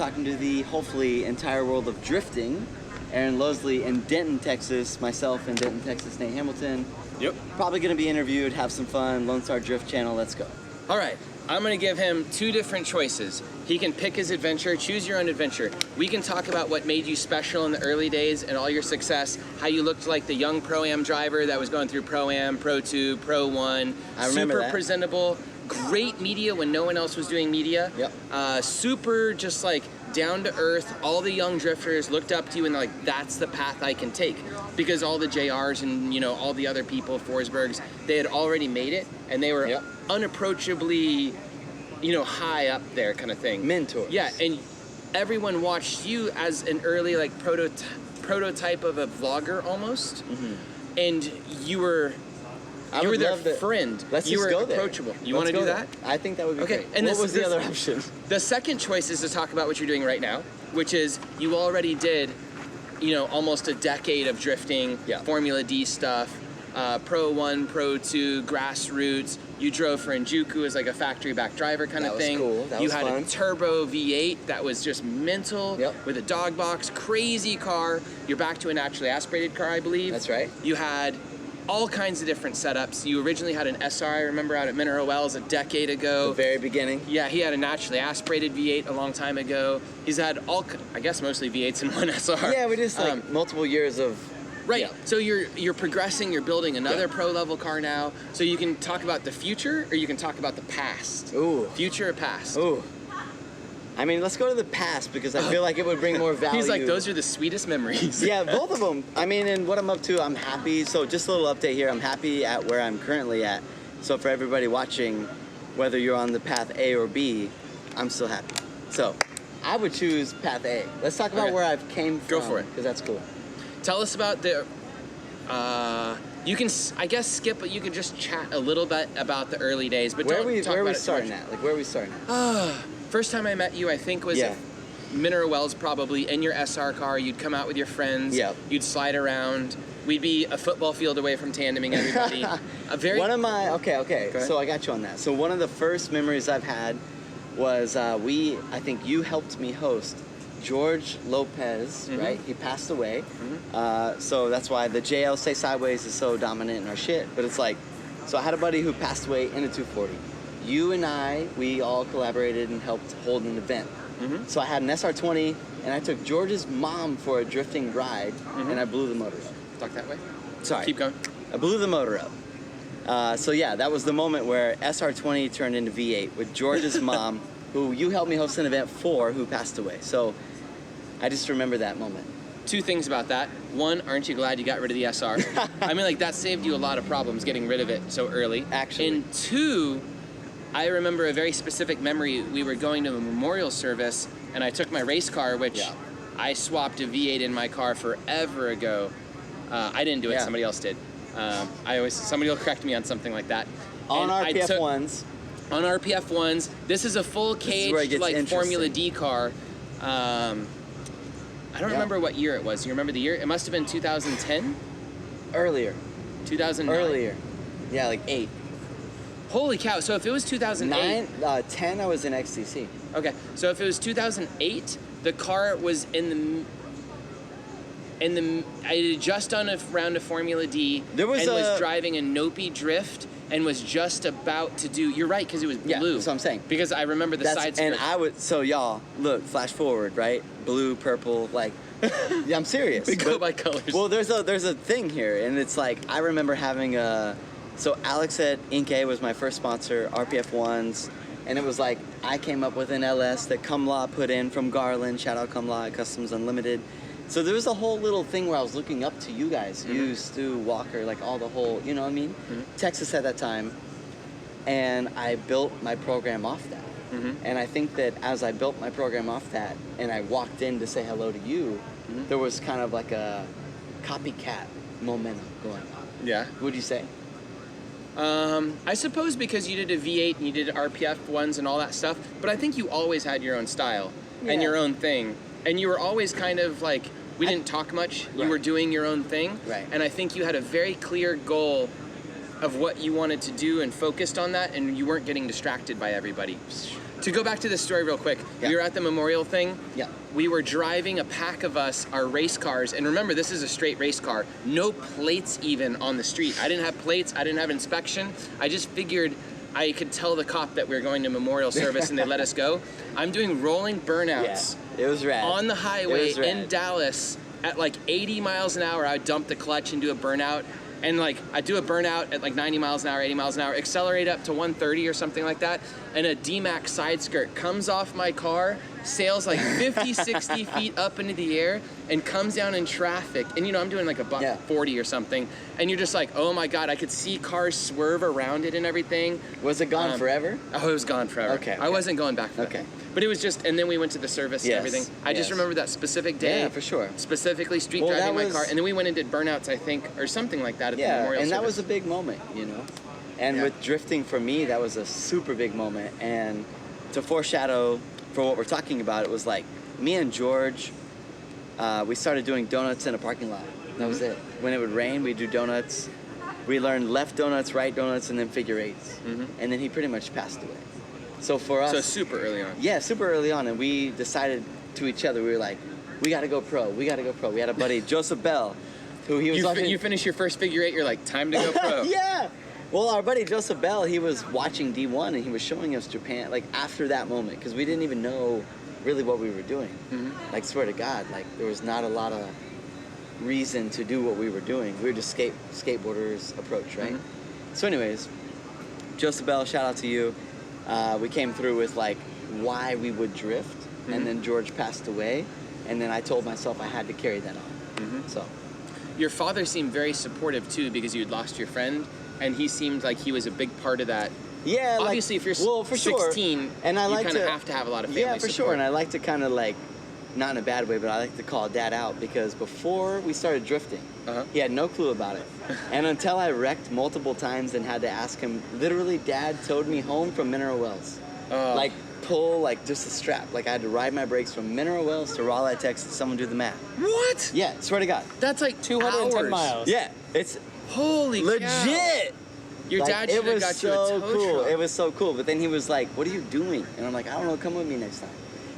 talking to the, hopefully, entire world of drifting. Aaron Losley in Denton, Texas. Myself in Denton, Texas, Nate Hamilton. Yep. Probably going to be interviewed, have some fun. Lone Star Drift Channel, let's go. All right. I'm going to give him 2 different choices. He can pick his adventure, choose your own adventure. We can talk about what made you special in the early days and all your success, how you looked like the young Pro-Am driver that was going through Pro-Am, Pro 2, Pro 1. I remember super that. presentable, great media when no one else was doing media. Yep. Super just like down to earth. All the young drifters looked up to you and like, that's the path I can take. Because all the JRs and, you know, all the other people, Forsbergs, they had already made it and they were unapproachably, you know, high up there kind of thing. Mentors. Yeah, and everyone watched you as an early like prototype of a vlogger almost. And you were their friend. Let's you just were go there. approachable. You want to do that? I think that would be great. And what was the other option? The second choice is to talk about what you're doing right now, which is you already did, you know, almost a decade of drifting, Formula D stuff, Pro 1, Pro 2, grassroots. You drove for Enjuku as like a factory back driver kind of thing. That was cool. That was fun. You had a turbo V8 that was just mental with a dog box, crazy car. You're back to a naturally aspirated car, I believe. That's right. You had all kinds of different setups. You originally had an SR, I remember, out at Mineral Wells a decade ago. The very beginning. Yeah, he had a naturally aspirated V8 a long time ago. He's had all, I guess, mostly V8s and one SR. Yeah, we just like multiple years of. Right. Yeah. So you're progressing. You're building another pro level car now. So you can talk about the future, or you can talk about the past. Ooh. Future or past? Ooh. I mean, let's go to the past because I feel like it would bring more value. He's like, those are the sweetest memories. Yeah, both of them. I mean, and what I'm up to, I'm happy. So just a little update here. I'm happy at where I'm currently at. So for everybody watching, whether you're on the path A or B, I'm still happy. So I would choose path A. Let's talk about where I've came from. Go for it. Because that's cool. Tell us about the, you can, I guess, skip, but you can just chat a little bit about the early days. But where don't talk about we it starting too much. at? Like, where are we starting at? First time I met you, I think, was at Mineral Wells, probably, in your SR car. You'd come out with your friends. Yep. You'd slide around. We'd be a football field away from tandeming everybody. One of my, okay. So I got you on that. So one of the first memories I've had was I think you helped me host George Lopez, right? He passed away. So that's why the JL Say Sideways is so dominant in our shit. But it's like, so I had a buddy who passed away in a 240. You and I, we all collaborated and helped hold an event. So I had an SR20, and I took George's mom for a drifting ride, and I blew the motor up. Talk that way. Sorry. Keep going. I blew the motor up. So yeah, that was the moment where SR20 turned into V8 with George's mom, who you helped me host an event for, who passed away. So I just remember that moment. 2 things about that. 1, aren't you glad you got rid of the SR? I mean, like, that saved you a lot of problems getting rid of it so early. Actually. And 2, I remember a very specific memory. We were going to a memorial service, and I took my race car, which I swapped a V8 in my car forever ago. I didn't do it, somebody else did. Somebody will correct me on something like that. On RPF ones. On RPF ones. This is a full cage, like Formula D car. I don't remember what year it was. You remember the year? It must have been 2010? Earlier. 2009? Earlier. Yeah, like 8. Holy cow. So if it was 2008... 10, I was in XTC. Okay. So if it was 2008, the car was in the... I had just done a round of Formula D was driving a Nopi Drift and was just about to do... You're right, because it was blue. Yeah, that's what I'm saying. Because I remember the side skirt. And so y'all, look, flash forward, right? Blue, purple, like... Yeah, I'm serious. We go by colors. Well, there's a thing here, and it's like, I remember having a... So Alex at Inc. A was my first sponsor, RPF ones, and it was like, I came up with an LS that Cumlaw put in from Garland, shout out Cumlaw at Customs Unlimited. So there was a whole little thing where I was looking up to you guys, you, Stu, Walker, like all the whole, you know what I mean? Texas at that time, and I built my program off that. And I think that as I built my program off that, and I walked in to say hello to you, there was kind of like a copycat momentum going on. Yeah. Would you say? I suppose because you did a V8 and you did RPF ones and all that stuff, but I think you always had your own style and your own thing. And you were always kind of like, we didn't talk much, you were doing your own thing. Right. And I think you had a very clear goal of what you wanted to do and focused on that, and you weren't getting distracted by everybody. To go back to this story real quick, Yeah. we were at the memorial thing. Yeah. We were driving a pack of us, our race cars, and remember, this is a straight race car. No plates even on the street. I didn't have plates, I didn't have inspection. I just figured I could tell the cop that we were going to memorial service and they let us go. I'm doing rolling burnouts It was rad. on the highway It was rad. in Dallas at like 80 miles an hour. I would dump the clutch and do a burnout. And like, I do a burnout at like 90 miles an hour, 80 miles an hour, accelerate up to 130 or something like that. And a D-Max side skirt comes off my car, sails like 50, 60 feet up into the air and comes down in traffic. And you know, I'm doing like a buck 40 or something. And you're just like, oh my God, I could see cars swerve around it and everything. Was it gone forever? Oh, it was gone forever. Okay. I wasn't going back for that. Okay. But it was just, and then we went to the service and everything. I just remember that specific day. Yeah, for sure. Specifically street driving my car. And then we went and did burnouts, I think, or something like that at the memorial and service. that was a big moment, you know? And with drifting for me, that was a super big moment. And to foreshadow for what we're talking about, it was like me and George, we started doing donuts in a parking lot. That was it. When it would rain, we'd do donuts. We learned left donuts, right donuts, and then figure eights. And then he pretty much passed away. So for us... So super early on. Yeah, super early on. And we decided to each other, we were like, we got to go pro. We got to go pro. We had a buddy, Joseph Bell, who he was You finish your first figure eight, you're like, time to go pro. Yeah. Well, our buddy Joseph Bell, he was watching D1 and he was showing us Japan, like after that moment, because we didn't even know really what we were doing. Like, swear to God, like there was not a lot of reason to do what we were doing. We were just skateboarders approach, right? So anyways, Joseph Bell, shout out to you. We came through with like why we would drift, and then George passed away, and then I told myself I had to carry that on. So your father seemed very supportive too, because you had lost your friend, and he seemed like he was a big part of that. Yeah, obviously, like, if you're 16, and I you like kind of to have to have a lot of family for support. sure. And I like to kind of like, not in a bad way, but I like to call Dad out, because before we started drifting, he had no clue about it. And until I wrecked multiple times and had to ask him, literally, Dad towed me home from Mineral Wells. Like, pull, like, just a strap. Like, I had to ride my brakes from Mineral Wells to Raleigh, Texas. Someone do the math. What? Yeah, swear to God. That's like 210 hours. miles. Yeah, it's Holy cow. legit. Your Like, dad should have got you a tow cool. truck. It was so cool. But then he was like, what are you doing? And I'm like, I don't know, come with me next time.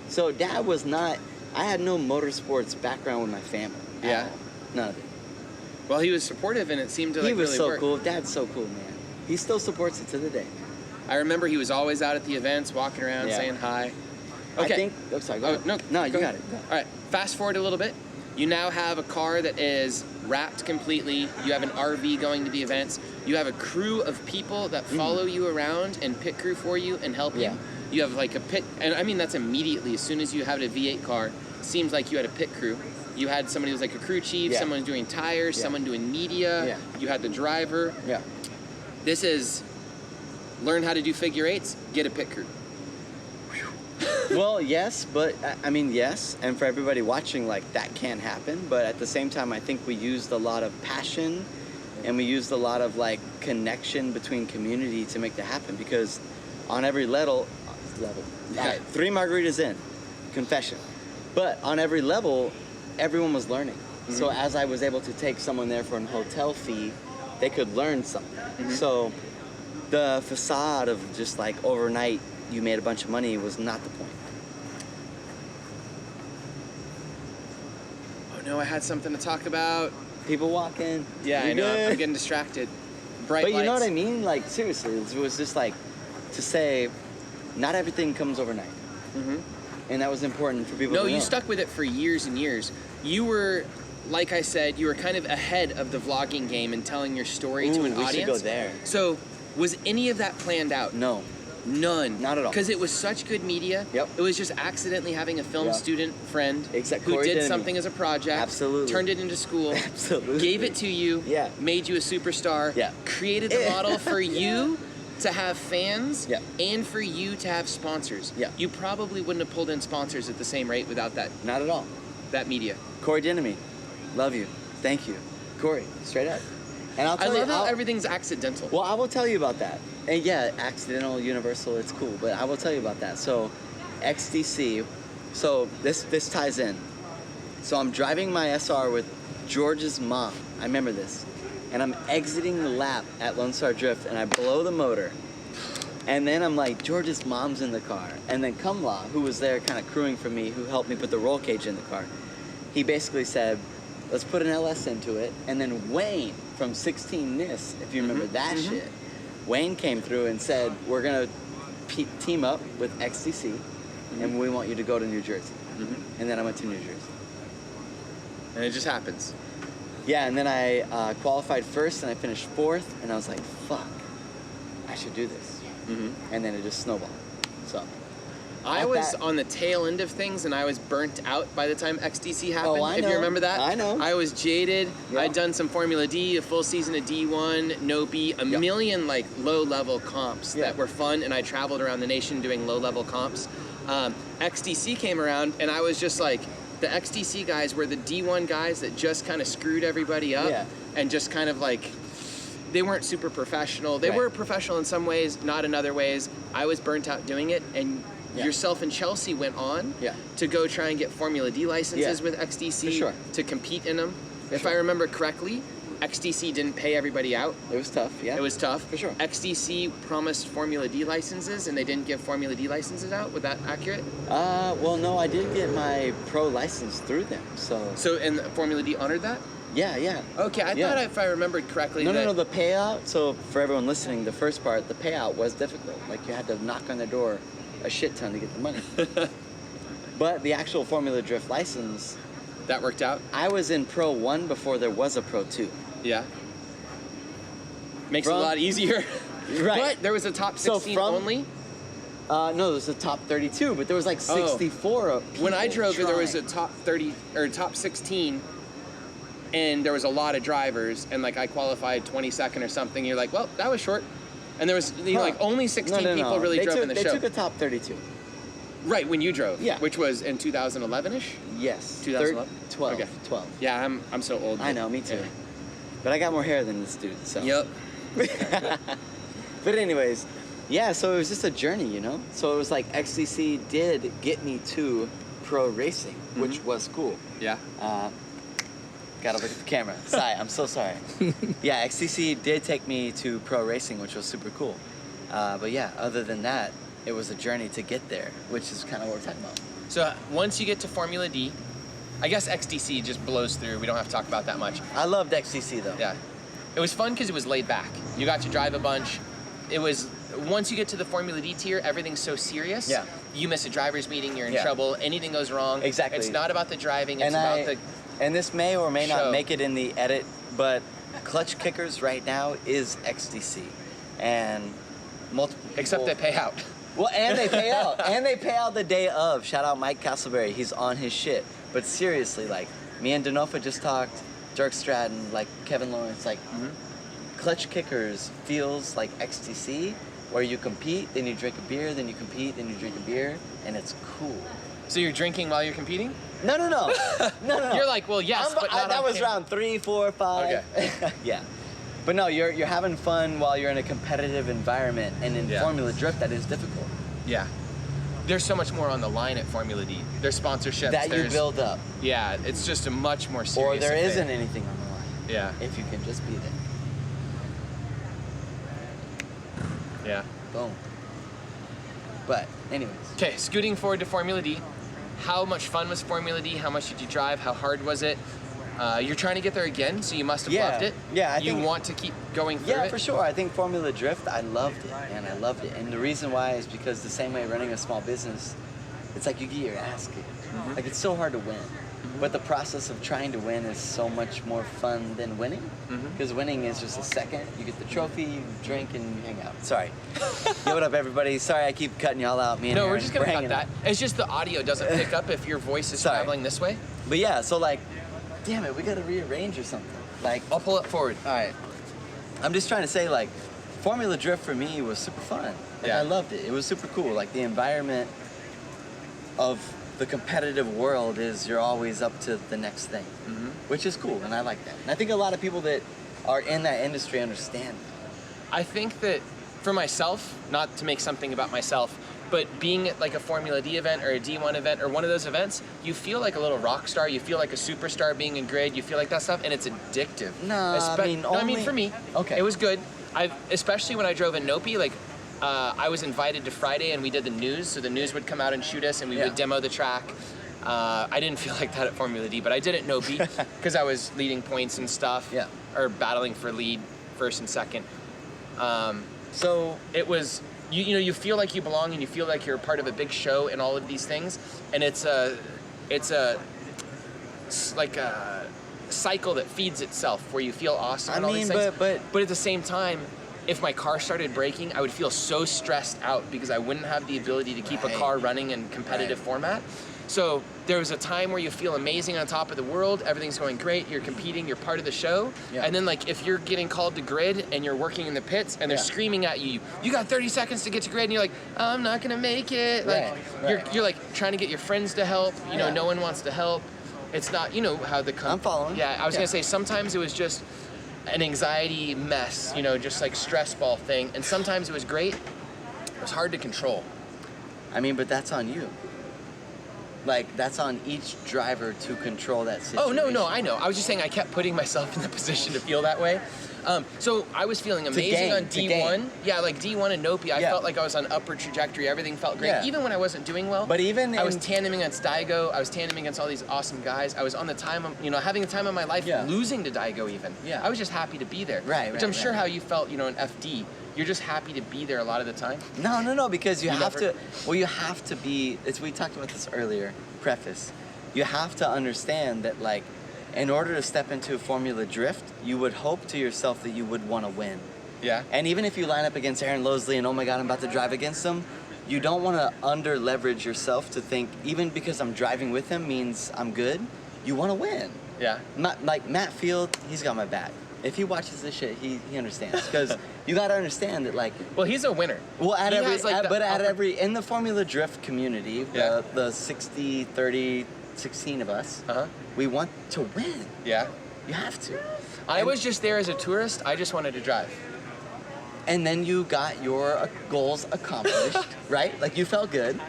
So Dad was not, I had no motorsports background with my family. Yeah. At all. None of it. Well, he was supportive, and it seemed to like He was really so work. cool. Dad's so cool, man. He still supports it to the day. I remember he was always out at the events, walking around, saying hi. Okay. I think, oh, sorry, go ahead. No, you got it. Go. All right, fast forward a little bit. You now have a car that is wrapped completely. You have an RV going to the events. You have a crew of people that follow you around and pit crew for you and help you. You have like a pit, and I mean that's immediately. As soon as you have a V8 car, seems like you had a pit crew. You had somebody who was like a crew chief, someone doing tires, someone doing media. You had the driver. This is learn how to do figure eights, get a pit crew. Well, yes, but I mean, yes. And for everybody watching, like, that can happen. But at the same time, I think we used a lot of passion and we used a lot of, like, connection between community to make that happen. Because on every level, all right, 3 margaritas in, confession. But on every level, everyone was learning. So as I was able to take someone there for an hotel fee, they could learn something. So the facade of just, like, overnight, you made a bunch of money was not the point. Oh no, I had something to talk about. People walk in. Yeah, I know. good. I'm getting distracted. Bright But you know lights. what I mean? Like, seriously, it was just like to say, not everything comes overnight. And that was important for people to know. No, you stuck with it for years and years. You were, like I said, you were kind of ahead of the vlogging game and telling your story to an we audience. should go there. So, was any of that planned out? No. None. Not at all. Because it was such good media. Yep. It was just accidentally having a film student friend Exact- who Corey did Denemy. something as a project. Absolutely. Turned it into school. Absolutely. Gave it to you. Yeah. Made you a superstar. Yeah. Created the model for you to have fans. Yeah. And for you to have sponsors. Yeah. You probably wouldn't have pulled in sponsors at the same rate without Not at all. that media. Corey Denemy, love you. Thank you. Corey, straight up. And I'll I tell you, love how everything's accidental. Well, I will tell you about that. And yeah, accidental, universal, it's cool. But I will tell you about that. So, XDC. So this ties in. So I'm driving my SR with George's mom. I remember this. And I'm exiting the lap at Lone Star Drift, and I blow the motor. And then I'm like, George's mom's in the car. And then Kumla, who was there kind of crewing for me, who helped me put the roll cage in the car, he basically said, let's put an LS into it. And then Wayne from 16 NIS, if you remember that shit, Wayne came through and said, we're going to team up with XTC, and we want you to go to New Jersey. And then I went to New Jersey. And it just happens. Yeah, and then I qualified first, and I finished fourth, and I was like, fuck, I should do this. And then it just snowballed. So I was on the tail end of things, and I was burnt out by the time XTC happened. Oh, I if know. you remember that. I know. I was jaded. Yeah. I'd done some Formula D, a full season of D1, No B, a million like low-level comps that were fun, and I traveled around the nation doing low-level comps. XTC came around, and I was just like, the XTC guys were the D1 guys that just kind of screwed everybody up, and just kind of like, they weren't super professional. They were professional in some ways, not in other ways. I was burnt out doing it, and yourself and Chelsea went on to go try and get Formula D licenses with XTC to compete in them. If I remember correctly, XTC didn't pay everybody out. It was tough, It was tough. For sure. XTC promised Formula D licenses, and they didn't give Formula D licenses out. Was that accurate? Well, no, I did get my pro license through them, So, and Formula D honored that? Yeah. Okay, I thought if I remembered correctly No, the payout, so for everyone listening, the first part, the payout was difficult. Like, you had to knock on their door a shit ton to get the money. But the actual Formula Drift license... That worked out? I was in Pro 1 before there was a Pro 2. Yeah. Makes it a lot easier. Right. But there was a top 16 only? No, there was a top 32, but there was like 64 people. When I drove it, there was a top 30, or top 16, and there was a lot of drivers, and like I qualified 22nd or something. You're like, well, that was short. And there was like only 16 people really drove in the show. They took a top 32. Right, when you drove. Yeah. Which was in 2011-ish? Yes. 2011? 12. Okay. 12. Yeah, I'm so old. I know, me too. Yeah. But I got more hair than this dude, so. Yep. But anyways, yeah, so it was just a journey, you know? So it was like XCC did get me to pro racing, which was cool. Yeah. Gotta look at the camera. Sorry, I'm so sorry. Yeah, XCC did take me to pro racing, which was super cool. But yeah, other than that, it was a journey to get there, which is kind of what we're talking about. So once you get to Formula D, I guess XDC just blows through. We don't have to talk about that much. I loved XCC though. Yeah. It was fun because it was laid back. You got to drive a bunch. It was, once you get to the Formula D tier, everything's so serious. Yeah. You miss a driver's meeting, you're in trouble. Anything goes wrong. Exactly. It's not about the driving, it's about the And this may or may show. not make it in the edit, but Clutch Kickers right now is XDC. And multiple people, except they pay out. Well, and they pay out. And they pay out the day of. Shout out Mike Castleberry. He's on his shit. But seriously, like, me and Denofa just talked, Dirk Stratton, like, Kevin Lawrence, like, Clutch Kickers feels like XTC, where you compete, then you drink a beer, then you compete, then you drink a beer, and it's cool. So you're drinking while you're competing? No. No. You're like, well, yes, but not that on was camera. round 3, 4, 5. Okay. Yeah. But no, you're having fun while you're in a competitive environment, and in Formula Drift, that is difficult. Yeah. There's so much more on the line at Formula D. There's sponsorships. That you build up. Yeah, it's just a much more serious Or there affair. isn't anything on the line. Yeah. If you can just be there. Yeah. Boom. But, anyways. Okay, scooting forward to Formula D. How much fun was Formula D? How much did you drive? How hard was it? You're trying to get there again, so you must have loved it. Yeah, I you think, want to keep going through it? Yeah, for sure. I think Formula Drift, I loved it, and I loved it. And the reason why is because the same way running a small business, it's like you get your ass kicked. Like, it's so hard to win. But the process of trying to win is so much more fun than winning. Because winning is just a second. You get the trophy, you drink, and you hang out. Sorry. Yo, what up, everybody? Sorry I keep cutting y'all out. Me and No, Aaron, we're just going to cut hanging that. out. It's just the audio doesn't pick up if your voice is traveling this way. But yeah, so like, damn it, we got to rearrange or something. Like, I'll pull it forward. all right. I'm just trying to say, like, Formula Drift for me was super fun. Like, I loved it. It was super cool. Like, the environment of the competitive world is you're always up to the next thing, which is cool, and I like that. And I think a lot of people that are in that industry understand. I think that for myself, not to make something about myself, but being at like a Formula D event or a D1 event or one of those events, you feel like a little rock star. You feel like a superstar being in grid. You feel like that stuff, and it's addictive. No, I mean, I mean for me, Okay. it was good. Especially when I drove in Nopi, like I was invited to Friday, and we did the news. So the news would come out and shoot us, and we would demo the track. I didn't feel like that at Formula D, but I did at No Beat because I was leading points and stuff, or battling for lead first and second. So it was, you feel like you belong, and you feel like you're a part of a big show and all of these things, and it's like a cycle that feeds itself where you feel awesome and all these things. But at the same time, if my car started breaking, I would feel so stressed out because I wouldn't have the ability to keep a car running in competitive format. So there was a time where you feel amazing on top of the world, everything's going great, you're competing, you're part of the show, and then like if you're getting called to grid and you're working in the pits and they're screaming at you, you got 30 seconds to get to grid, and you're like, I'm not gonna make it. You're like trying to get your friends to help, you know, no one wants to help. It's not, you know how the I'm following. Yeah, I was gonna say sometimes it was just an anxiety mess, you know, just like stress ball thing, and sometimes it was great. It was hard to control. I mean, but that's on you. Like, that's on each driver to control that situation. Oh, no, I know. I was just saying I kept putting myself in the position to feel that way. So I was feeling amazing on D1. Yeah, like D1 and Nopi, I felt like I was on upward trajectory. Everything felt great, even when I wasn't doing well. But even I was tandeming against Daigo. I was tandeming against all these awesome guys. I was on the time, you know, having the time of my life, losing to Daigo even. I was just happy to be there. Which I'm sure how you felt, you know, in FD. You're just happy to be there a lot of the time? No, because you have to, well, you have to be, we talked about this earlier, preface. You have to understand that, like, in order to step into Formula Drift, you would hope to yourself that you would want to win. Yeah. And even if you line up against Aaron Losley and, oh my God, I'm about to drive against him, you don't want to under leverage yourself to think, even because I'm driving with him means I'm good. You want to win. Yeah. Like Matt Field, he's got my back. If he watches this shit, he understands. Because you got to understand that, like... Well, he's a winner. Well, in the Formula Drift community, the 60, 30, 16 of us, we want to win. Yeah. You have to. I was just there as a tourist. I just wanted to drive. And then you got your goals accomplished, right? Like, you felt good.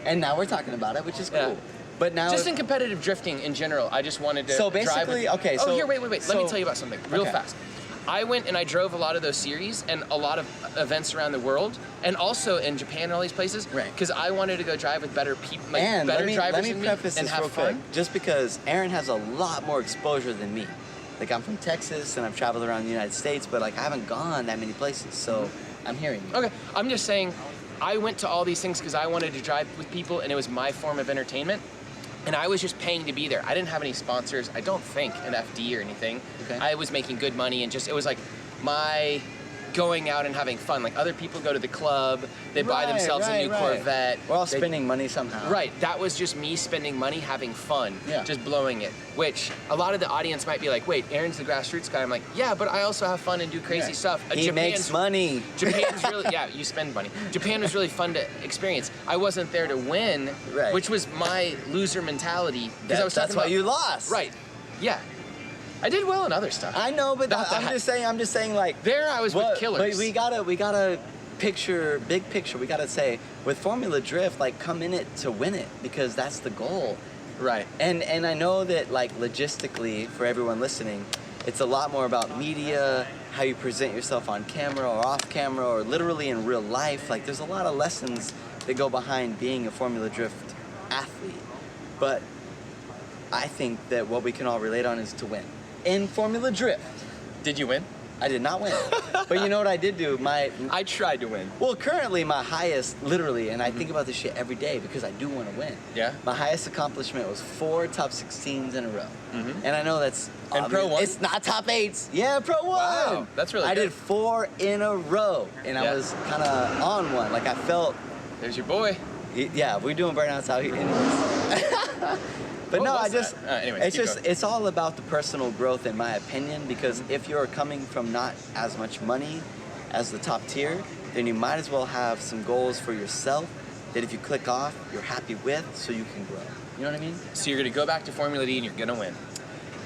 And now we're talking about it, which is cool. Yeah. But now... Just in competitive drifting in general, I just wanted to So drive basically, with... okay, Oh, so... here, wait. Let me tell you about something real fast. I went and I drove a lot of those series and a lot of events around the world, and also in Japan and all these places, because I wanted to go drive with better people, like and better drivers let me preface and this have real fun. quick, just because Aaron has a lot more exposure than me. Like, I'm from Texas and I've traveled around the United States, but like I haven't gone that many places, so I'm hearing you. Okay, I'm just saying, I went to all these things because I wanted to drive with people, and it was my form of entertainment. And I was just paying to be there. I didn't have any sponsors, I don't think, an FD or anything. Okay. I was making good money, and just, it was like my going out and having fun. Like, other people go to the club, they buy themselves a new Corvette. We're all spending money somehow. Right, that was just me spending money, having fun, just blowing it. Which, a lot of the audience might be like, wait, Aaron's the grassroots guy. I'm like, yeah, but I also have fun and do crazy stuff. He makes money. Japan's really, you spend money. Japan was really fun to experience. I wasn't there to win, which was my loser mentality. That's why you lost. Right, yeah. I did well in other stuff. I know, but I'm just saying, like... There I was with killers. But we gotta picture, big picture. We gotta say, with Formula Drift, like, come in it to win it, because that's the goal. Right. And I know that, like, logistically, for everyone listening, it's a lot more about media, how you present yourself on camera or off camera or literally in real life. Like, there's a lot of lessons that go behind being a Formula Drift athlete. But I think that what we can all relate on is to win. In Formula Drift. Did you win? I did not win. But you know what I did do? I tried to win. Well, currently my highest, literally, and I think about this shit every day because I do want to win. Yeah? My highest accomplishment was 4 top 16s in a row. And I know that's... And Pro 1? It's not top 8s. Yeah, Pro 1. Wow, that's really good. I did 4 in a row, and I was kind of on one. Like, I felt... There's your boy. Yeah, we're doing burnouts out here anyways. But no, anyways, it's all about the personal growth, in my opinion, because if you're coming from not as much money as the top tier, then you might as well have some goals for yourself that if you click off, you're happy with, so you can grow. You know what I mean? So you're going to go back to Formula D and you're going to win.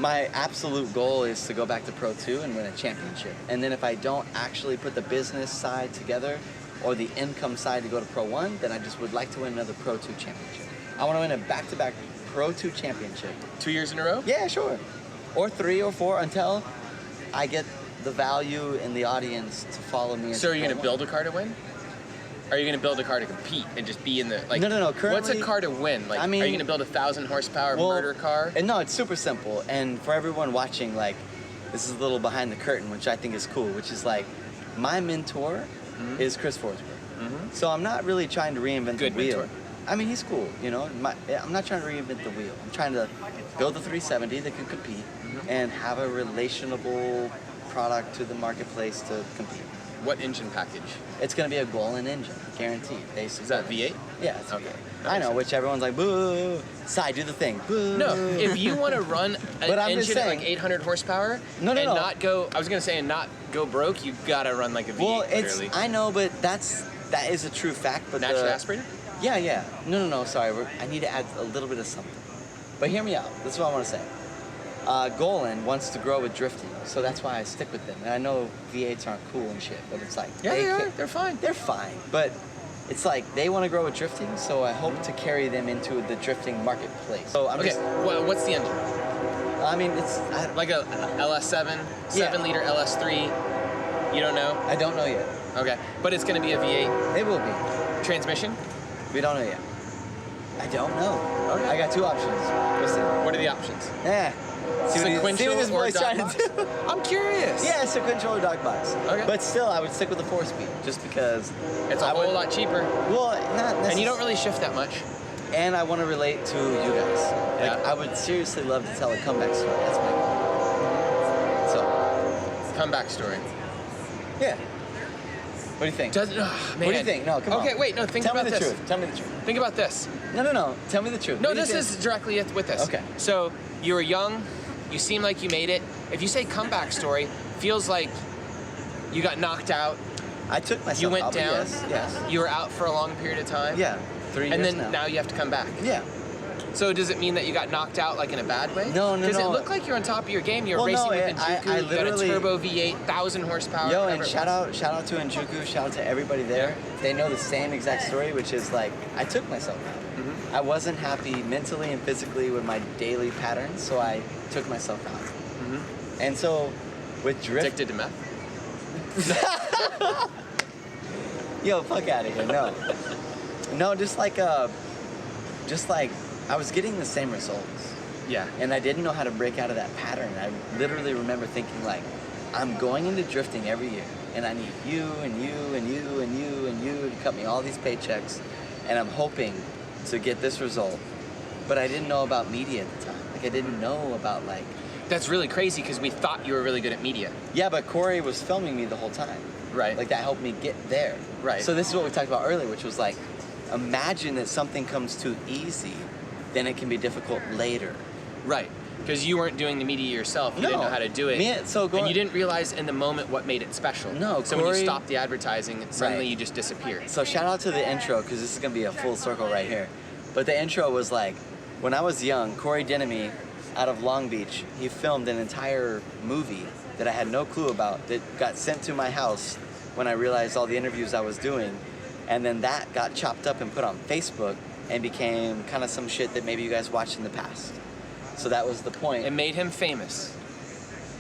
My absolute goal is to go back to Pro 2 and win a championship. And then if I don't actually put the business side together or the income side to go to Pro 1, then I just would like to win another Pro 2 championship. I want to win a back-to-back Pro 2 championship. 2 years in a row? Yeah, sure. Or 3 or 4 until I get the value in the audience to follow me. So are you going to build a car to win? Are you going to build a car to compete and just be in the like? No. What's a Currently, car to win? Like, I mean, are you going to build a 1,000 horsepower murder car? And no, it's super simple. And for everyone watching, like, this is a little behind the curtain, which I think is cool. Which is like, my mentor is Chris Forsberg. So I'm not really trying to reinvent the wheel. Mentor. I mean, he's cool, you know. I'm not trying to reinvent the wheel. I'm trying to build a 370 that can compete and have a relationable product to the marketplace to compete. What engine package? It's going to be a Golden engine, guaranteed. Is that V8? Yeah, it's Okay. V8. I know, which everyone's like, boo. Sai, do the thing. Boo. No, if you want to run an engine at like 800 horsepower No. not go, I was going to say, and not go broke, you got to run like a V8, Well, clearly. I know, but that is a true fact. But Naturally aspirated? Yeah. No, sorry. I need to add a little bit of something. But hear me out. This is what I want to say. Golan wants to grow with drifting, so that's why I stick with them. And I know V8s aren't cool and shit, but it's like... Yeah, they are. They're fine. They're fine, but it's like they want to grow with drifting, so I hope to carry them into the drifting marketplace. So I'm Well, what's the engine? I mean, it's... Like a LS7, 7-liter LS3, you don't know? I don't know yet. Okay, but it's going to be a V8. It will be. Transmission? We don't know yet. I don't know. Okay. I got two options. Listen. What are the options? Yeah. See what this Sequential or boy's dog trying box? to do. I'm curious. Yeah, sequential or dog box. Okay. But still, I would stick with the 4-speed, just because It's a whole lot cheaper. Well, not necessarily. And you don't really shift that much. And I want to relate to you guys. Yeah. Like, I would seriously love to tell a comeback story. That's my goal. So. Comeback story. Yeah. What do you think? Man. What do you think? No, come on. Okay, wait, no, think Tell about me the this. truth. Tell me the truth. Think about this. No. Tell me the truth. No, What do you this think? is directly with this. Okay. So you were young, you seem like you made it. If you say comeback story, feels like you got knocked out, I took myself you went out, but down, Yes. you were out for a long period of time. Yeah. 3 years And then now. you have to come back. Yeah. So does it mean that you got knocked out like in a bad way? No. Because it looked like you're on top of your game. You're Well, racing no, with Njuku. I You got a literally- turbo V8, 1,000 horsepower. Yo, whatever and it shout was. out to Njuku, shout out to everybody there. They know the same exact story, which is like, I took myself out. I wasn't happy mentally and physically with my daily patterns, so I took myself out. And so, with drift... Addicted to meth? Yo, fuck out of here, no. No, just like I was getting the same results. Yeah. And I didn't know how to break out of that pattern. I literally remember thinking like, I'm going into drifting every year, and I need you and you and you and you and you to cut me all these paychecks, and I'm hoping to get this result. But I didn't know about media at the time. Like, I didn't know about like... That's really crazy because we thought you were really good at media. Yeah, but Corey was filming me the whole time. Right. Like, that helped me get there. Right. So this is what we talked about earlier, which was like, imagine that something comes too easy, then it can be difficult later. Right. Because you weren't doing the media yourself. You didn't know how to do it. And you didn't realize in the moment what made it special. No, So when you Corey- stopped the advertising, suddenly Right. you just disappeared. So shout out to the intro, because this is going to be a full circle right here. But the intro was like, when I was young, Corey Denemy out of Long Beach, he filmed an entire movie that I had no clue about that got sent to my house when I realized all the interviews I was doing. And then that got chopped up and put on Facebook and became kind of some shit that maybe you guys watched in the past. So that was the point. It made him famous.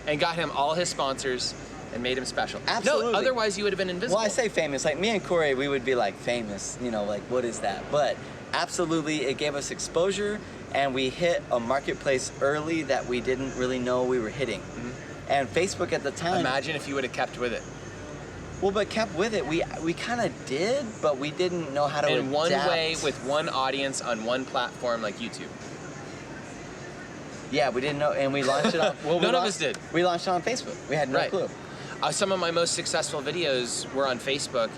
And got him all his sponsors and made him special. Absolutely. No, otherwise you would have been invisible. Well, I say famous. Like, me and Corey, we would be like famous, you know, like, what is that? But absolutely, it gave us exposure, and we hit a marketplace early that we didn't really know we were hitting. And Facebook at the time... Imagine if you would have kept with it. Well, but kept with it. We kind of did, but we didn't know how to In one adapt. way, with one audience, on one platform like YouTube. Yeah, we didn't know, and we launched it on... Well, None of us did. We launched it on Facebook. We had no Right. clue. Some of my most successful videos were on Facebook,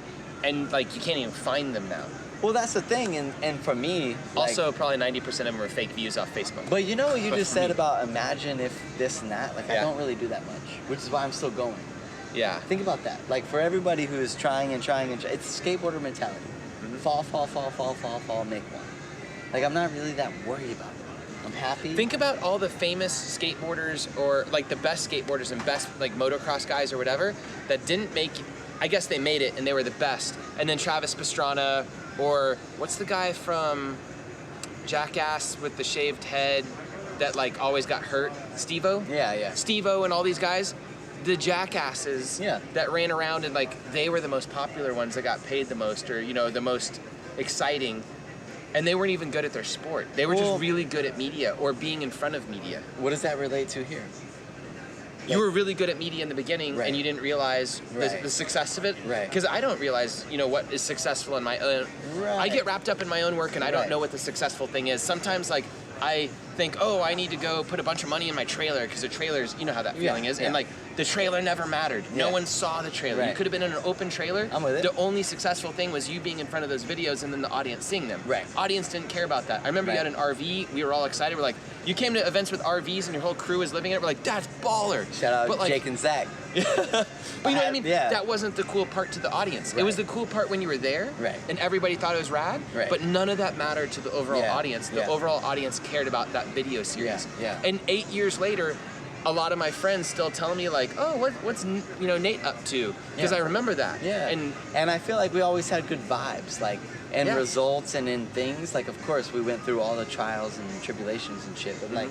and like you can't even find them now. Well, that's the thing, and for me... like- Also, probably 90% of them are fake views off Facebook. But you know what you But just for said me- about imagine if this and that? Like, I Yeah. don't really do that much, which is why I'm still going. Yeah. Think about that. Like, for everybody who is trying and trying and it's skateboarder mentality. Fall, make one. Like, I'm not really that worried about it. I'm happy. Think about all the famous skateboarders, or like the best skateboarders and best like motocross guys or whatever that didn't make. I guess they made it and they were the best. And then Travis Pastrana, or what's the guy from Jackass with the shaved head that like always got hurt? Steve-O? Yeah. Steve-O and all these guys. the jackasses that ran around and like they were the most popular ones that got paid the most, or the most exciting, and they weren't even good at their sport. They were just really good at media or being in front of media. What does that relate to here? You were really good at media in the beginning, and you didn't realize the success of it. Right. Because I don't realize, what is successful in my own. I get wrapped up in my own work, and I don't know what the successful thing is. Sometimes, like, I think, oh, I need to go put a bunch of money in my trailer, because the trailers, you know how that feeling is. And, like, the trailer never mattered. No one saw the trailer. You could have been in an open trailer. I'm with it. The only successful thing was you being in front of those videos and then the audience seeing them. Right. Audience didn't care about that. I remember you had an RV. We were all excited. We're like, you came to events with RVs and your whole crew was living in it. We're like, that's baller. Shout out Jake and Zach. But you know what I mean? Yeah. That wasn't the cool part to the audience. It was the cool part when you were there, and everybody thought it was rad, but none of that mattered to the overall audience. The overall audience cared about that video series. And 8 years later, a lot of my friends still telling me like, oh, what's Nate up to? Because I remember that. And I feel like we always had good vibes, like in results and in things. Like, of course, we went through all the trials and tribulations and shit, but like,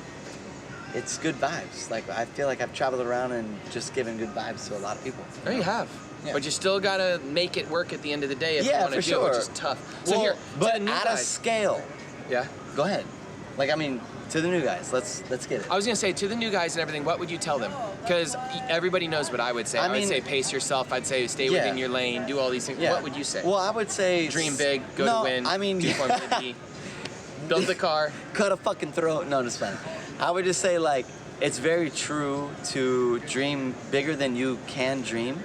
it's good vibes. Like, I feel like I've traveled around and just given good vibes to a lot of people. No, you have. But you still gotta make it work at the end of the day if you want to do it, which is tough. So here, but to the new at guys, a scale. Yeah. Go ahead. Like, I mean, to the new guys, let's get it. I was gonna say, to the new guys and everything, what would you tell them? Because everybody knows what I would say. I would say pace yourself. I'd say stay within your lane, do all these things. What would you say? Well, I would say dream big, go to win. I mean, do Formula D, build the car, cut a fucking throat. No, just fine. I would just say, like, it's very true to dream bigger than you can dream,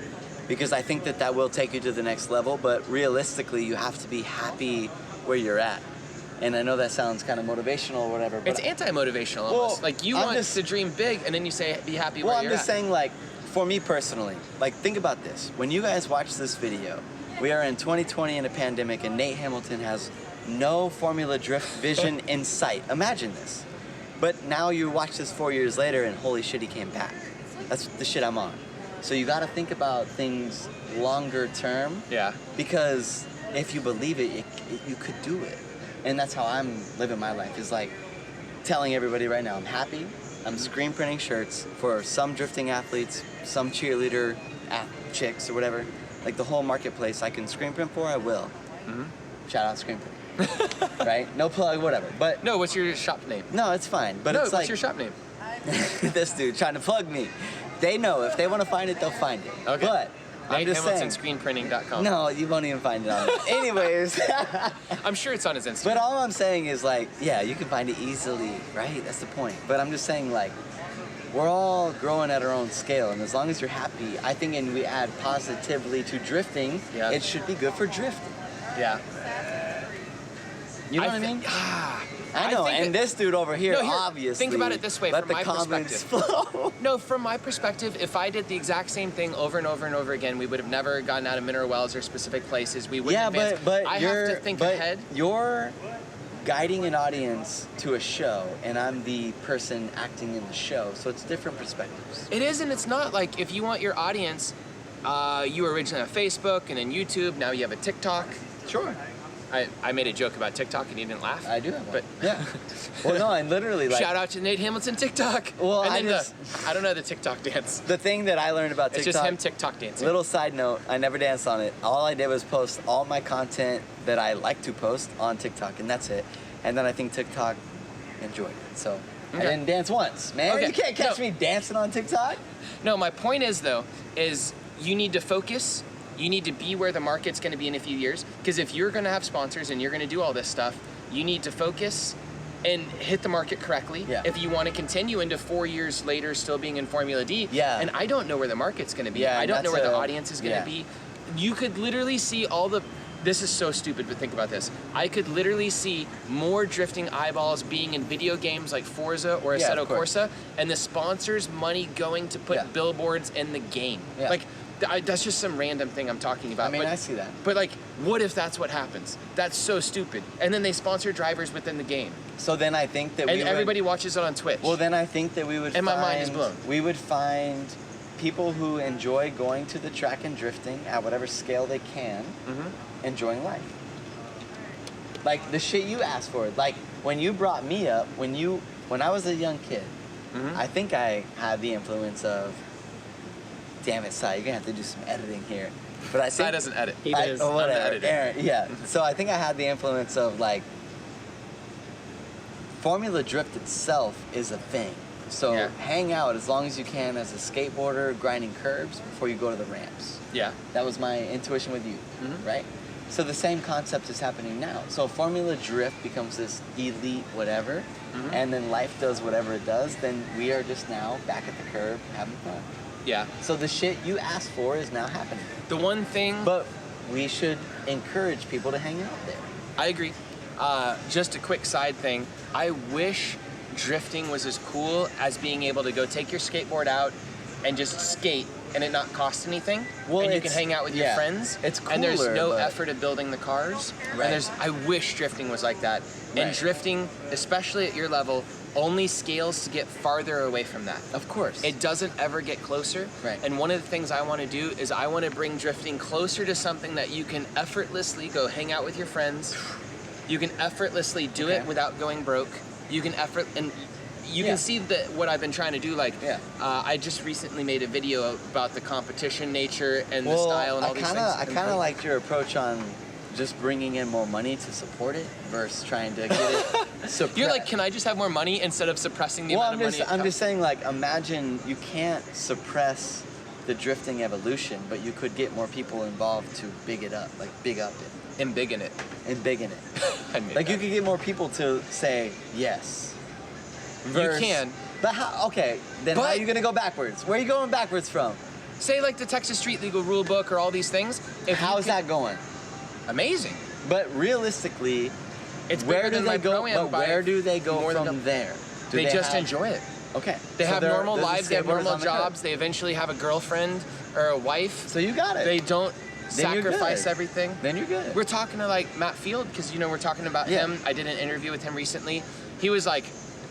because I think that will take you to the next level. But realistically, you have to be happy where you're at. And I know that sounds kind of motivational or whatever, but it's anti-motivational almost. Like, you want to dream big, and then you say be happy where you're at. Well, I'm just saying, like, for me personally, like, think about this. When you guys watch this video, we are in 2020 in a pandemic, and Nate Hamilton has no Formula Drift vision in sight. Imagine this. But now you watch this 4 years later, and holy shit, he came back. That's the shit I'm on. So you got to think about things longer term. Yeah. Because if you believe it, you could do it. And that's how I'm living my life, is like telling everybody right now, I'm happy. I'm screen printing shirts for some drifting athletes, some cheerleader chicks or whatever. Like, the whole marketplace I can screen print for, I will. Shout out screen print. Right? No plug, whatever. But no, what's your shop name? No, it's fine. But no, it's what's like, your shop name? This dude trying to plug me. They know if they want to find it, they'll find it. Okay. But I'm just saying. NateHamiltonScreenPrinting.com. No, you won't even find it on it. Anyways. I'm sure it's on his Instagram. But all I'm saying is, like, yeah, you can find it easily, right? That's the point. But I'm just saying, like, we're all growing at our own scale, and as long as you're happy, I think, and we add positively to drifting, it should be good for drifting. Yeah. You know what I mean? I know, and this dude over here, obviously. Think about it this way, let from the my comments perspective. flow. No, from my perspective, if I did the exact same thing over and over and over again, we would have never gotten out of mineral wells or specific places. We wouldn't advance. but I have to think ahead. You're guiding an audience to a show, and I'm the person acting in the show, so it's different perspectives. It is, and it's not. Like, if you want your audience, you were originally on Facebook and then YouTube, now you have a TikTok. Sure. I made a joke about TikTok and you didn't laugh. I do have one. But yeah. Well, no, and literally, like, shout out to Nate Hamilton TikTok. Well, and then I don't know the TikTok dance. The thing that I learned about TikTok. It's just him TikTok dancing. Little side note, I never danced on it. All I did was post all my content that I like to post on TikTok, and that's it. And then I think TikTok enjoyed it. So I didn't dance once, man. Okay. You can't catch me dancing on TikTok. No, my point is, though, is you need to focus. You need to be where the market's going to be in a few years. Because if you're going to have sponsors and you're going to do all this stuff, you need to focus and hit the market correctly. Yeah. If you want to continue into 4 years later still being in Formula D. Yeah. And I don't know where the market's going to be. Yeah, I don't know where the audience is going to be. You could literally see all the... This is so stupid, but think about this. I could literally see more drifting eyeballs being in video games like Forza or Assetto Corsa, and the sponsors' money going to put billboards in the game. Yeah. Like, that's just some random thing I'm talking about. I mean, I see that. But, like, what if that's what happens? That's so stupid. And then they sponsor drivers within the game. So then I think that everybody watches it on Twitch. Well, then I think that we would my mind is blown. We would find people who enjoy going to the track and drifting at whatever scale they can, enjoying life. Like, the shit you asked for. Like, when you brought me up, when I was a young kid, I think I had the influence of damn it, Sai, you're gonna have to do some editing here. But I think Sai doesn't edit. He does. oh, I'm the whatever. editor. Aaron, yeah. So I think I had the influence of like Formula Drift itself is a thing. So Yeah. hang out as long as you can as a skateboarder grinding curbs before you go to the ramps. Yeah. That was my intuition with you, right? So the same concept is happening now. So Formula Drift becomes this elite whatever, and then life does whatever it does, then we are just now back at the curb having fun. Yeah. So the shit you asked for is now happening. The one thing. But we should encourage people to hang out there. I agree. Just a quick side thing. I wish drifting was as cool as being able to go take your skateboard out and just skate and it not cost anything. Well, and you can it's- hang out with your yeah, friends. it's And there's cooler, no but- effort of building the cars. Right. And I wish drifting was like that. And Right. drifting, especially at your level, only scales to get farther away from that. Of course. It doesn't ever get closer. Right. And one of the things I want to do is I want to bring drifting closer to something that you can effortlessly go hang out with your friends. You can effortlessly do it Okay. without going broke. You can you Yeah. can see that what I've been trying to do. Like, Yeah. I just recently made a video about the competition nature and the well, style and all I these kinda, things. I kind of liked your approach on just bringing in more money to support it versus trying to get it suppressed. You're like, can I just have more money instead of suppressing the well, amount of money? I'm just saying, like, imagine you can't suppress the drifting evolution, but you could get more people involved to big up it, and big in it. and big in it. I made Like, that. you could get more people to say yes. Versus- can. But how? Okay, then how But- are you gonna go backwards? Where are you going backwards from? Say like the Texas Street Legal Rule Book or all these things. If How you is could- that going? amazing? But realistically, It's where bigger do than they my go? Pro-Am But by where do they go more than from double. there? Do They just have- enjoy it. Okay. They so have they're- normal there's the lives, they have skateboarders normal on the curb. jobs, they eventually have a girlfriend or a wife. So you got it. They don't Then you're sacrifice good. everything. Then you're good. We're talking to like Matt Field because we're talking about Yeah. him. I did an interview with him recently. He was like,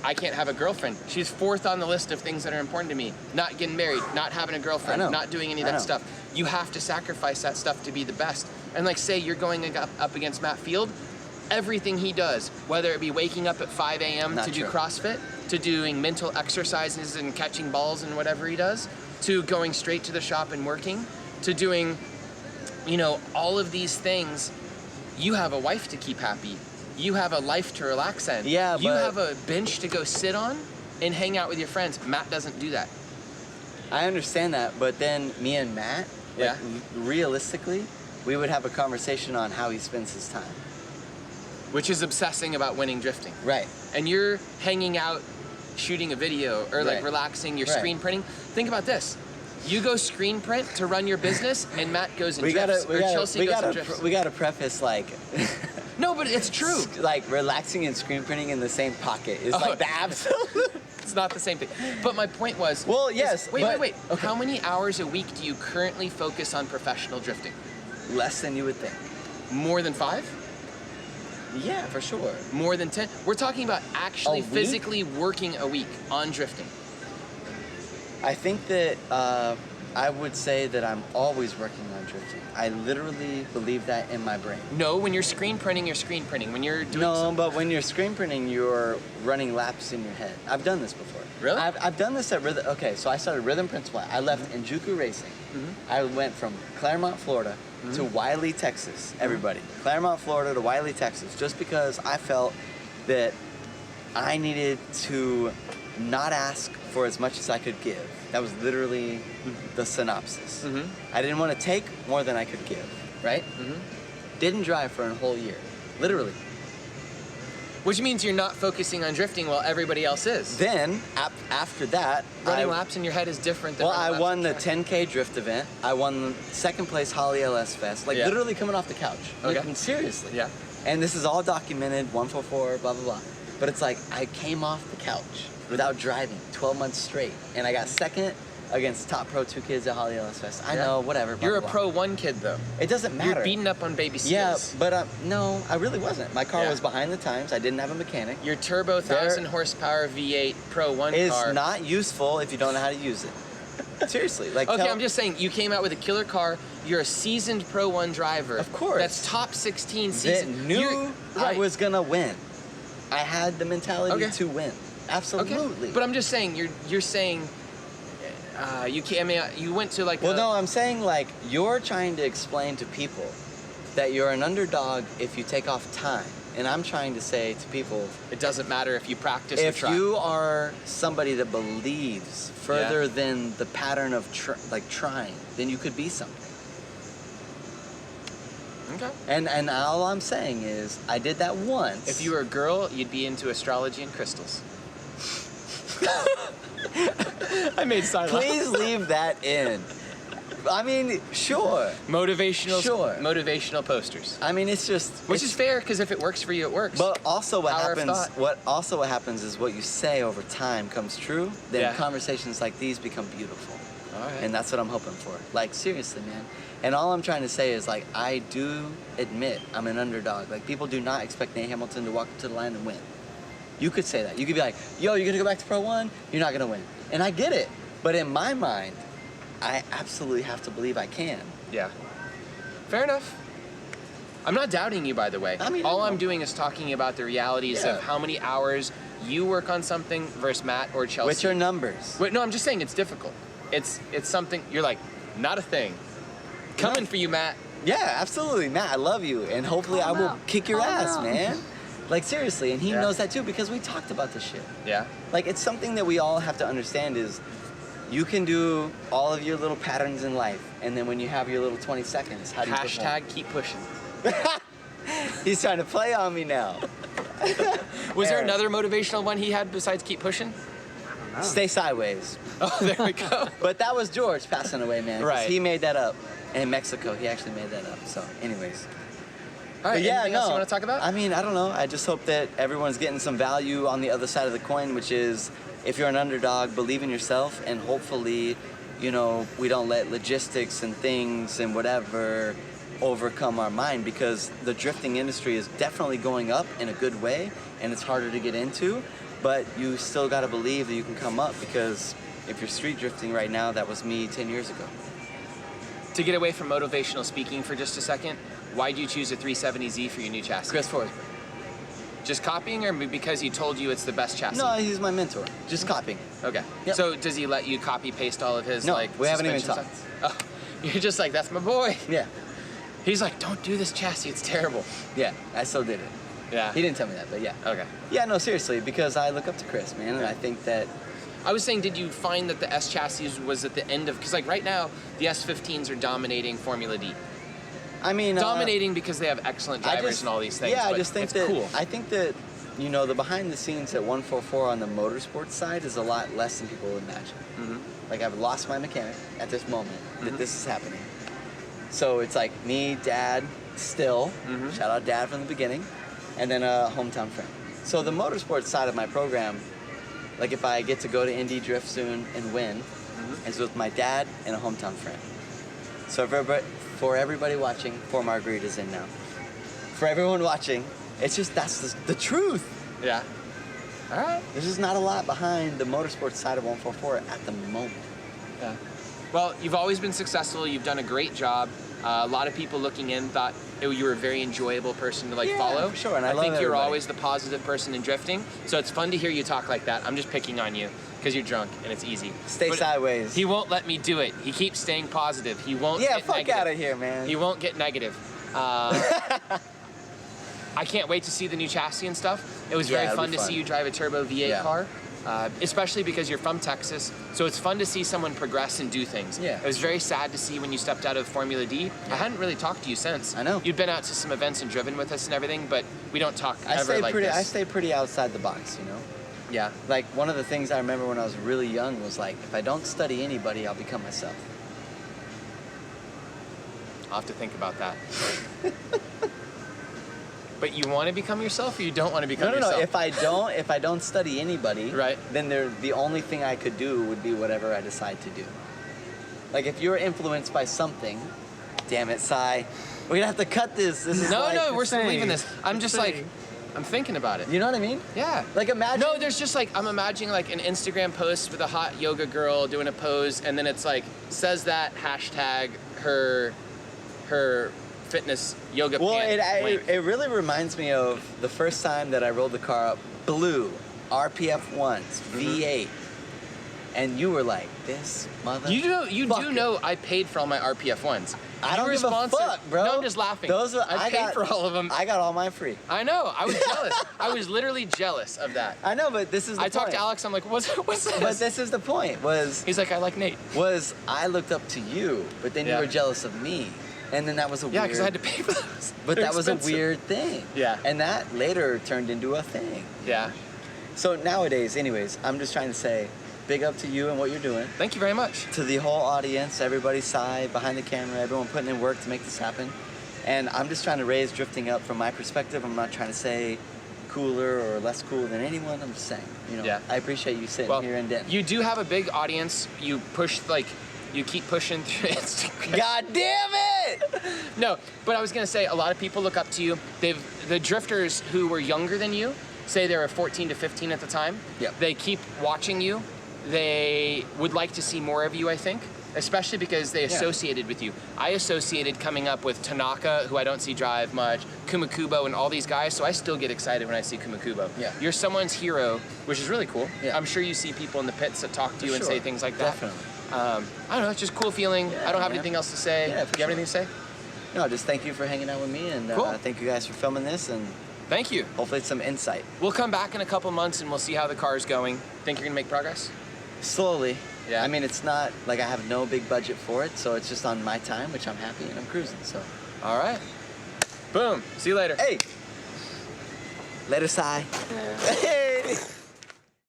I can't have a girlfriend. She's fourth on the list of things that are important to me. Not getting married, not having a girlfriend, I know. not doing any of I that know. stuff. You have to sacrifice that stuff to be the best. And like say you're going up against Matt Field, everything he does, whether it be waking up at 5 a.m. Not to do true. CrossFit, to doing mental exercises and catching balls and whatever he does, to going straight to the shop and working, to doing, all of these things, you have a wife to keep happy. You have a life to relax in. Yeah, You but- have a bench to go sit on and hang out with your friends. Matt doesn't do that. I understand that, but then me and Matt, like, Yeah. realistically, we would have a conversation on how he spends his time. Which is obsessing about winning drifting. Right. And you're hanging out, shooting a video, or like Right. relaxing, you're Right. screen printing. Think about this. You go screen print to run your business, and Matt goes and drifts, or Chelsea goes and drifts. we gotta preface like, No, but it's true. like relaxing and screen printing in the same pocket is Oh. like the absolute. It's not the same thing. But my point was. Well, is- yes, Wait. but- okay. How many hours a week do you currently focus on professional drifting? Less than you would think. More than 5? Yeah, for sure. More than 10? We're talking about actually A week? physically working a week on drifting. I think that I would say that I'm always working on drifting. I literally believe that in my brain. No, when you're screen printing, you're screen printing. When you're doing No, but when you're screen printing, you're running laps in your head. I've done this before. Really? I've done this at Rhythm. Okay, so I started Rhythm Principle. I left Njuku Racing. I went from Claremont, Florida to Wiley, Texas. Everybody. Claremont, Florida to Wiley, Texas. Just because I felt that I needed to not ask for as much as I could give. That was literally the synopsis. I didn't want to take more than I could give, right? Didn't drive for a whole year. Literally. Which means you're not focusing on drifting while everybody else is. Then, after that, Running laps in your head is different than well, running I laps won on the track. 10K drift event. I won second place Holly LS Fest. Like, Yeah. literally coming off the couch. Okay. Like, seriously. Yeah. And this is all documented, 144, blah, blah, blah. But it's like, I came off the couch without driving 12 months straight. And I got second against top Pro 2 kids at Holly LS Fest. I Yeah. know, whatever. Blah, You're a blah, Pro 1 kid, though. blah. It doesn't matter. You're beating up on baby Yeah, seals. but no, I really wasn't. My car Yeah. was behind the times. I didn't have a mechanic. Your turbo 1,000 horsepower V8 Pro 1 It's car. not useful if you don't know how to use it. Seriously. Like, Okay, tell- I'm just saying, you came out with a killer car. You're a seasoned Pro 1 driver. Of course. That's top 16 that season. knew You're- I right. was gonna win. I had the mentality Okay. to win. Absolutely. Okay. But I'm just saying, you're saying, You can't. I mean, you went to like. Well, no, I'm saying like you're trying to explain to people that you're an underdog if you take off time, and I'm trying to say to people, it doesn't matter if you practice or if try. you are somebody that believes further than the pattern of trying, then you could be something. Okay. And all I'm saying is, I did that once. If you were a girl, you'd be into astrology and crystals. I made silence. Please leave that in. I mean, sure. Motivational posters. I mean, it's just Which is fair, because if it works for you, it works. But also what Power of happens thought. what happens is what you say over time comes true. Then Yeah. conversations like these become beautiful. All right. And that's what I'm hoping for. Like, seriously, man. And all I'm trying to say is, like, I do admit I'm an underdog. Like, people do not expect Nate Hamilton to walk up to the line and win. You could say that. You could be like, yo, you're going to go back to Pro 1? You're not going to win. And I get it. But in my mind, I absolutely have to believe I can. Yeah. Fair enough. I'm not doubting you, by the way. I mean, all I I'm know. doing is talking about the realities Yeah. of how many hours you work on something versus Matt or Chelsea. Which are numbers. Wait, no, I'm just saying it's difficult. It's something you're like, not a thing. Coming for you, Matt. Yeah, absolutely, Matt. I love you, and hopefully I will kick your ass, man. Like, seriously, and he Yeah. knows that too because we talked about this shit. Yeah. Like, it's something that we all have to understand is you can do all of your little patterns in life, and then when you have your little 20 seconds, how do you Hashtag keep pushing. perform? He's trying to play on me now. Was there Aaron. another motivational one he had besides keep pushing? Stay sideways. Oh, there we go. But that was George passing away, man. 'cause Right. He made that up. In Mexico, he actually made that up. So, anyways. All right. But yeah, anything else you want to talk about? I mean, I don't know. I just hope that everyone's getting some value on the other side of the coin, which is if you're an underdog, believe in yourself, and hopefully, you know, we don't let logistics and things and whatever overcome our mind, because the drifting industry is definitely going up in a good way, and it's harder to get into, but you still got to believe that you can come up, because if you're street drifting right now, that was me 10 years ago. To get away from motivational speaking for just a second, why do you choose a 370Z for your new chassis? Chris Forsberg. Just copying, or because he told you it's the best chassis? No, he's my mentor. Just copying. Okay. Yep. So does he let you copy paste all of his No, like we haven't even suspension stuff? Oh, you're just like, that's my boy. Yeah. He's like, don't do this chassis, it's terrible. Yeah, I still did it. Yeah. He didn't tell me that, but yeah. Okay. Yeah, no, seriously, because I look up to Chris, man, and I think that I was saying, did you find that the S chassis was at the end of, because like right now, the S15s are dominating Formula D. I mean, Dominating because they have excellent drivers and all these things. Yeah, I but just think it's that cool. I think that, you know, the behind the scenes at 144 on the motorsports side is a lot less than people would imagine. Mm-hmm. Like, I've lost my mechanic at this moment that this is happening. So it's like me, Dad, still, shout out Dad from the beginning, and then a hometown friend. So the motorsports side of my program, like if I get to go to Indy Drift soon and win, it's with my dad and a hometown friend. So for everybody watching, 4 margaritas in now. For everyone watching, it's just, that's the truth. Yeah. All right. There's just not a lot behind the motorsports side of 144 at the moment. Yeah. Well, you've always been successful. You've done a great job. A lot of people looking in thought you were a very enjoyable person to Yeah, follow. for sure, and I think love you're everybody. always the positive person in drifting. So it's fun to hear you talk like that. I'm just picking on you because you're drunk and it's easy. Stay But sideways. He won't let me do it. He keeps staying positive. He won't. Yeah, get fuck negative. out of here, man. He won't get negative. I can't wait to see the new chassis and stuff. It was Yeah, very it'll fun be to fun. see you drive a turbo V8 Yeah. car, especially because you're from Texas. So it's fun to see someone progress and do things. Yeah. It was very sad to see when you stepped out of Formula D. I hadn't really talked to you since. I know. You'd been out to some events and driven with us and everything, but we don't talk I ever like this. I stay pretty outside the box, you know? Yeah. Like, one of the things I remember when I was really young was like, if I don't study anybody, I'll become myself. I'll have to think about that. But you want to become yourself, or you don't want to become No. yourself? If I don't study anybody, Right. then the only thing I could do would be whatever I decide to do. Like, if you're influenced by something, damn it, Sai, we're gonna have to cut this. This is like, No, we're still thing. leaving this. I'm It's just a like, thing. I'm thinking about it. You know what I mean? Yeah. Like, imagine. No, there's just like, I'm imagining like an Instagram post with a hot yoga girl doing a pose, and then it's like, says that hashtag her fitness yoga Well, pant link. it really reminds me of the first time that I rolled the car up blue, RPF ones, V8. and you were like, this mother. You do know I paid for all my RPF ones. I don't You were give a sponsored. fuck, bro. No, I'm just laughing. I paid for all of them. I got all mine free. I know. I was jealous. I was literally jealous of that. I know, but this is the I point. talked to Alex. I'm like, what's this? But this is the point. He's like, I like Nate. Was I looked up to you, but then you Yeah. were jealous of me, and then that was a Yeah, weird. because I had to pay for those. But They're that was expensive. a weird thing. Yeah. And that later turned into a thing. Yeah. So nowadays, anyways, I'm just trying to say, big up to you and what you're doing. Thank you very much. To the whole audience, everybody's side, behind the camera, everyone putting in work to make this happen. And I'm just trying to raise drifting up from my perspective. I'm not trying to say cooler or less cool than anyone. I'm just saying, you know, Yeah. I appreciate you sitting here and Denton. You do have a big audience. You keep pushing through Instagram. God damn it! No, but I was gonna say a lot of people look up to you. The drifters who were younger than you, say they were 14 to 15 at the time. Yep. They keep watching you. They would like to see more of you, I think, especially because they associated with you. I associated coming up with Tanaka, who I don't see drive much, Kumakubo, and all these guys, so I still get excited when I see Kumakubo. Yeah. You're someone's hero, which is really cool. Yeah. I'm sure you see people in the pits that talk to you and sure. say things like that. Definitely. I don't know, it's just a cool feeling. Yeah, I don't have man. anything else to say. Yeah, Do you have anything to say? No, just thank you for hanging out with me, and Cool. thank you guys for filming this, and Thank you. hopefully it's some insight. We'll come back in a couple months and we'll see how the car's going. Think you're gonna make progress? Slowly. Yeah. I mean, it's not like I have no big budget for it, so it's just on my time, which I'm happy, and I'm cruising, so. All right. Boom. See you later. Hey! Later, Sai. Hey!